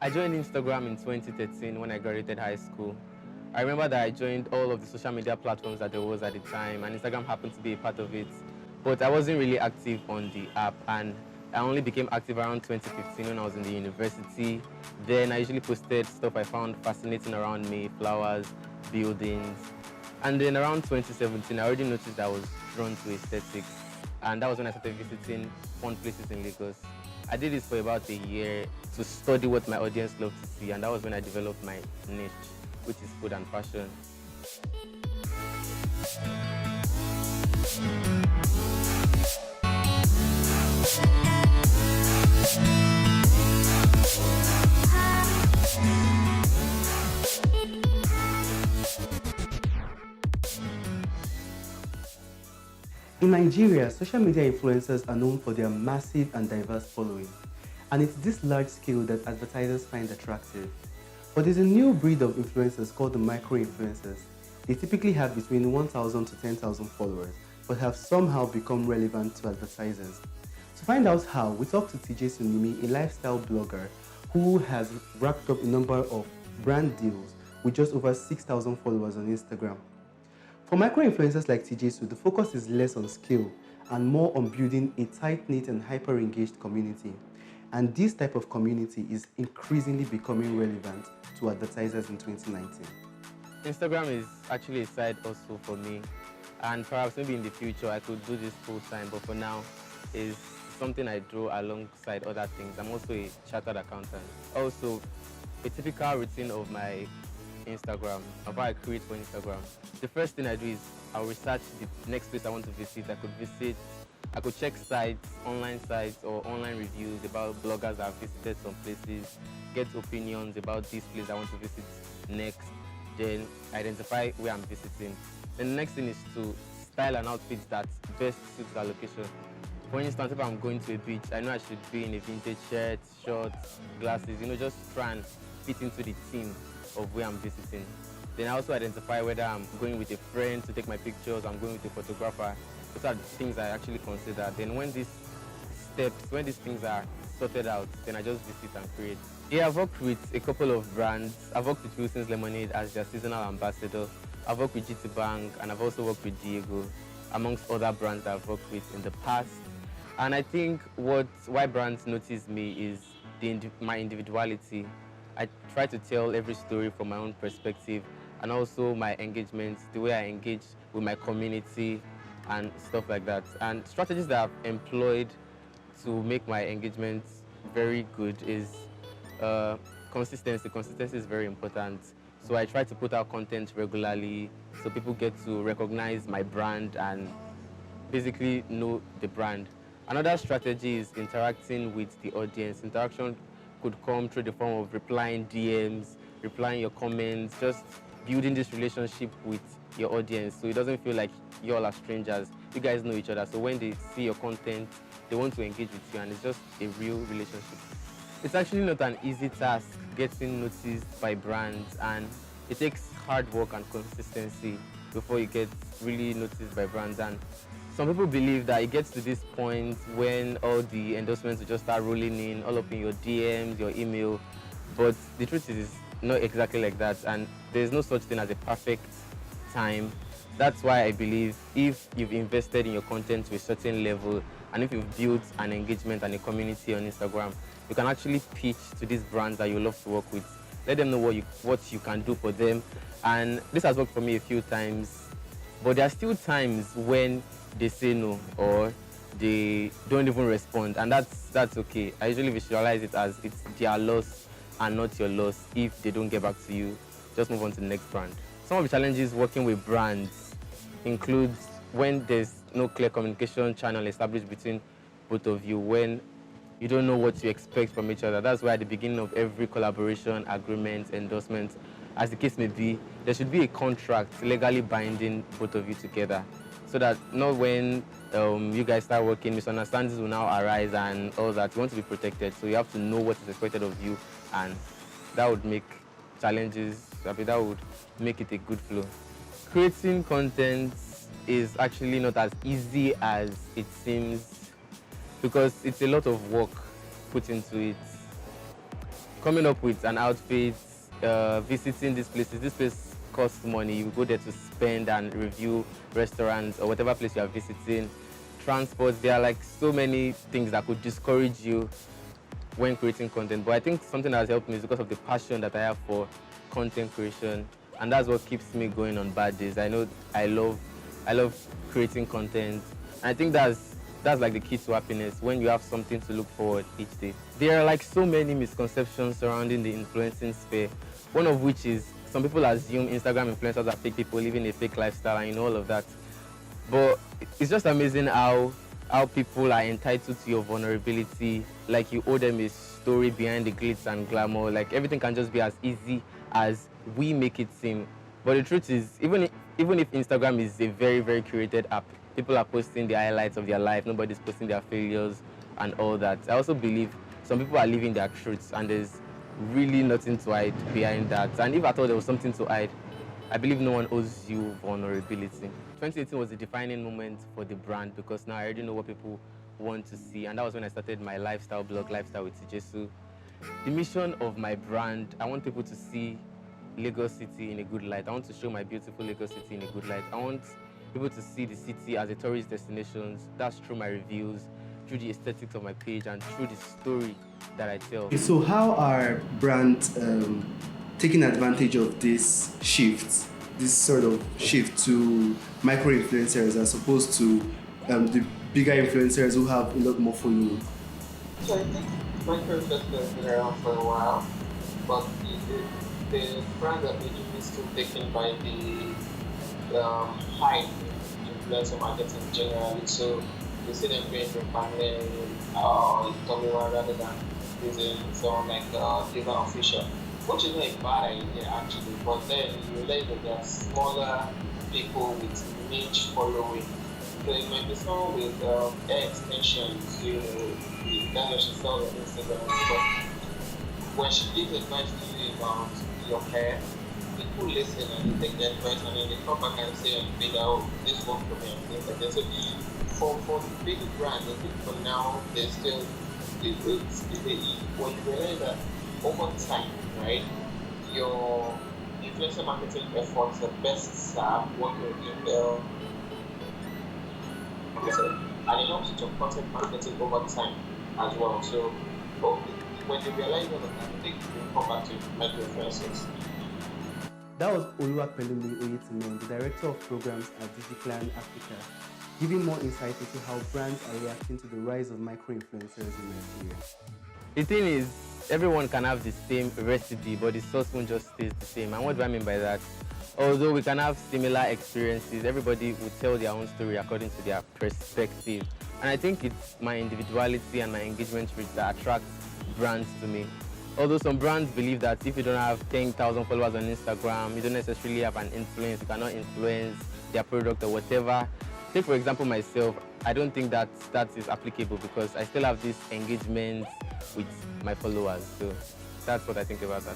I joined Instagram in 2013 when I graduated high school. I remember that I joined all of the social media platforms that there was at the time, and Instagram happened to be a part of it. But I wasn't really active on the app, and I only became active around 2015 when I was in the university. Then I usually posted stuff I found fascinating around me, flowers, buildings. And then around 2017, I already noticed that I was drawn to aesthetics, and that was when I started visiting fun places in Lagos. I did this for about a year to study what my audience loved to see, and that was when I developed my niche, which is food and fashion. In Nigeria, social media influencers are known for their massive and diverse following, and it's this large scale that advertisers find attractive. But there's a new breed of influencers called the micro-influencers. They typically have between 1,000 to 10,000 followers, but have somehow become relevant to advertisers. To find out how, we talked to TJ Sunimi, a lifestyle blogger who has racked up a number of brand deals with just over 6,000 followers on Instagram. For micro-influencers like TJ Su, the focus is less on skill and more on building a tight-knit and hyper-engaged community. And this type of community is increasingly becoming relevant to advertisers in 2019. Instagram is actually a side also for me, and perhaps maybe in the future I could do this full time, but for now is something I do alongside other things. I'm also a chartered accountant. Also, a typical routine of my Instagram, of what I create for Instagram. The first thing I do is I'll research the next place I want to visit. I could check sites, online sites or online reviews about bloggers that have visited some places, get opinions about this place I want to visit next, then identify where I'm visiting. Then the next thing is to style an outfit that best suits the location. For instance, if I'm going to a beach, I know I should be in a vintage shirt, shorts, glasses, just try and fit into the theme of where I'm visiting. Then I also identify whether I'm going with a friend to take my pictures, I'm going with a photographer. Those are the things I actually consider. Then when these things are sorted out, then I just visit and create. Yeah, I've worked with a couple of brands. I've worked with Wilson's Lemonade as their seasonal ambassador. I've worked with GT Bank, and I've also worked with Diego, amongst other brands that I've worked with in the past. And I think why brands notice me is my individuality. I try to tell every story from my own perspective, and also my engagements, the way I engage with my community and stuff like that. And strategies that I've employed to make my engagements very good is consistency. Consistency is very important. So I try to put out content regularly so people get to recognize my brand and basically know the brand. Another strategy is interacting with the audience. Interaction could come through the form of replying DMs, replying your comments, just building this relationship with your audience so it doesn't feel like you all are strangers. You guys know each other, so when they see your content, they want to engage with you, and it's just a real relationship. It's actually not an easy task getting noticed by brands, and it takes hard work and consistency before you get really noticed by brands. And some people believe that it gets to this point when all the endorsements will just start rolling in, all up in your DMs, your email. But the truth is, it's not exactly like that, and there's no such thing as a perfect time. That's why I believe if you've invested in your content to a certain level, and if you've built an engagement and a community on Instagram, you can actually pitch to these brands that you love to work with. Let them know what you can do for them. And this has worked for me a few times, but there are still times when they say no or they don't even respond, and that's okay. I usually visualize it as it's their loss and not your loss. If they don't get back to you, just move on to the next brand. Some of the challenges working with brands includes when there's no clear communication channel established between both of you, when you don't know what to expect from each other. That's why at the beginning of every collaboration, agreement, endorsement, as the case may be, there should be a contract legally binding both of you together, so that not when you guys start working, misunderstandings will now arise and all that. You want to be protected, so you have to know what is expected of you, and that would make challenges, that would make it a good flow. Creating content is actually not as easy as it seems because it's a lot of work put into it. coming up with an outfit, visiting these places. This place costs money. You go there to spend and review restaurants or whatever place you are visiting. Transport, there are like so many things that could discourage you when creating content. But I think something that has helped me is because of the passion that I have for content creation, and that's what keeps me going on bad days. I know I love creating content. And I think that's like the key to happiness, when you have something to look forward each day. There are like so many misconceptions surrounding the influencing sphere. One of which is some people assume Instagram influencers are fake people living a fake lifestyle and all of that. But it's just amazing how people are entitled to your vulnerability, like you owe them a story behind the glitz and glamour. Like everything can just be as easy as we make it seem. But the truth is, even if Instagram is a very, very curated app, people are posting the highlights of their life, nobody's posting their failures and all that. I also believe some people are living their truths, and there's really nothing to hide behind that. And if I thought there was something to hide, I believe no one owes you vulnerability. 2018 was a defining moment for the brand, because now I already know what people want to see, and that was when I started my lifestyle blog, Lifestyle with Tijesu. The mission of my brand, I want people to see Lagos City in a good light. I want to show my beautiful Lagos City in a good light. I want people to see the city as a tourist destination. That's through my reviews, through the aesthetics of my page, and through the story that I tell. So how are brands taking advantage of this sort of shift to micro-influencers as opposed to the bigger influencers who have a lot more following? So I think micro-influencers has been around for a while, but the brand attention is still taken by the high influencer marketing generally. So you see them going through panel or coming around rather than using someone like Diva Official, which is not a bad idea actually, but then you realize that there are smaller people with niche following. So it might be someone with hair extensions, that's what she sells on Instagram. But when she gives advice to you about your hair, people listen and they get advice, and then they come back and say on the page, oh, this worked for me and things like that. So for the big brands, I think for now, there's still, when you realize that over time, right, your influencer marketing efforts are best served when you're doing and it helps with your content marketing over time as well. So when you realize all of that, they come back to micro-influencers. That was Oluwapelumi Oyetimen, the Director of Programs at Techpoint Africa, giving more insight into how brands are reacting to the rise of micro-influencers in Nigeria. The thing is, everyone can have the same recipe, but the sauce won't just stays the same. And what do I mean by that? Although we can have similar experiences, everybody will tell their own story according to their perspective. And I think it's my individuality and my engagement rate that attracts brands to me. Although some brands believe that if you don't have 10,000 followers on Instagram, you don't necessarily have an influence, you cannot influence their product or whatever. Take for example myself, I don't think that is applicable, because I still have this engagement with my followers. So that's what I think about that.